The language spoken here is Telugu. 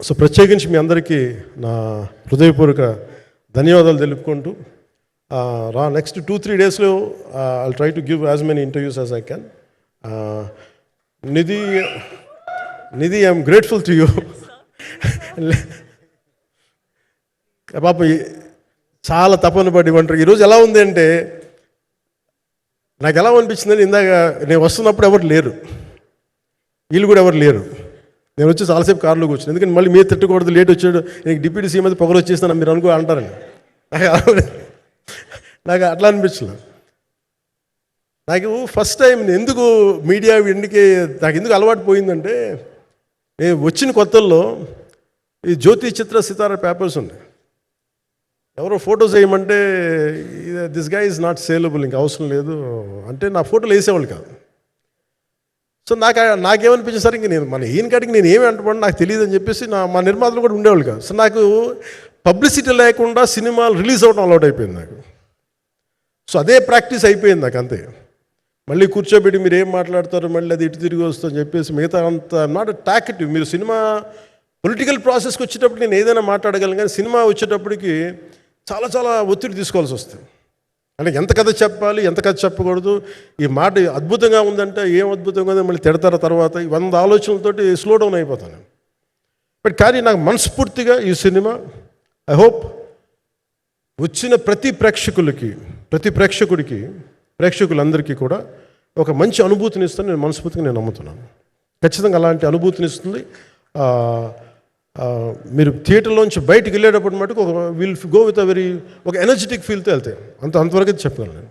సో ప్రత్యేకించి మీ అందరికీ నా హృదయపూర్వక ధన్యవాదాలు తెలుపుకుంటూ నెక్స్ట్ 2-3 డేస్లో I try to give as many interviews as I can. Nidhi I'm grateful to you. పాప చాలా తపన పడి ఉంటారు. ఈరోజు ఎలా ఉంది అంటే నాకు ఎలా అనిపించిందని, ఇందాక నేను వస్తున్నప్పుడు ఎవరు లేరు, వీళ్ళు కూడా ఎవరు లేరు. నేను వచ్చి చాలాసేపు కారులో కూర్చున్నాను, ఎందుకంటే మళ్ళీ మీరు తిట్టకూడదు, లేట్ వచ్చాడు, నీకు డిప్యూటీ సీఎం అయితే పొగలు వచ్చేస్తాను మీరు అంటారని. నాకు అట్లా అనిపించలేదు. నాకు ఫస్ట్ టైం ఎందుకు మీడియా నాకు ఎందుకు అలవాటు పోయిందంటే, నేను వచ్చిన కొత్తల్లో ఈ జ్యోతి చిత్ర సితార పేపర్స్ ఉన్నాయి. ఎవరో ఫొటోస్ వేయమంటే దిస్ గా ఈజ్ నాట్ సేలబుల్, ఇంకా అవసరం లేదు అంటే నా ఫోటోలు వేసేవాళ్ళు కాదు. సో నాకేమనిపించింది సార్, ఇంక నేను ఈయన కాడికి నేను ఏమి అంటున్నాను నాకు తెలియదు అని చెప్పేసి మా నిర్మాతలు కూడా ఉండేవాళ్ళు కాదు. సో నాకు పబ్లిసిటీ లేకుండా సినిమాలు రిలీజ్ అవ్వడం అలవాటు అయిపోయింది నాకు. సో అదే ప్రాక్టీస్ అయిపోయింది నాకు అంతే. మళ్ళీ కూర్చోబెట్టి మీరు ఏం మాట్లాడతారు, మళ్ళీ అది ఇటు తిరిగి వస్తుందని చెప్పేసి మిగతా అంత నాట్ టాకెటివ్. మీరు సినిమా పొలిటికల్ ప్రాసెస్కి వచ్చేటప్పుడు నేను ఏదైనా మాట్లాడగలను, కానీ సినిమా వచ్చేటప్పటికి చాలా చాలా ఒత్తిడి తీసుకోవాల్సి వస్తుంది. అంటే ఎంత కథ చెప్పాలి, ఎంత కథ చెప్పకూడదు, ఈ మాట అద్భుతంగా ఉందంటే ఏం అద్భుతంగా ఉందో మళ్ళీ తిడతారు తర్వాత, 100 ఆలోచనలతోటి స్లో డౌన్ అయిపోతాను. బట్ కానీ నాకు మనస్ఫూర్తిగా ఈ సినిమా ఐ హోప్ వచ్చిన ప్రతి ప్రేక్షకులందరికీ కూడా ఒక మంచి అనుభూతిని ఇస్తాను నేను మనస్ఫూర్తిగా నేను నమ్ముతున్నాను. ఖచ్చితంగా అలాంటి అనుభూతిని ఇస్తుంది. మీరు థియేటర్లోంచి బయటికి వెళ్ళేటప్పుడు మటుకు విల్ గో విత్ ఒక ఎనర్జెటిక్ ఫీల్తో వెళ్తాయి. అంతవరకు చెప్పగలను నేను.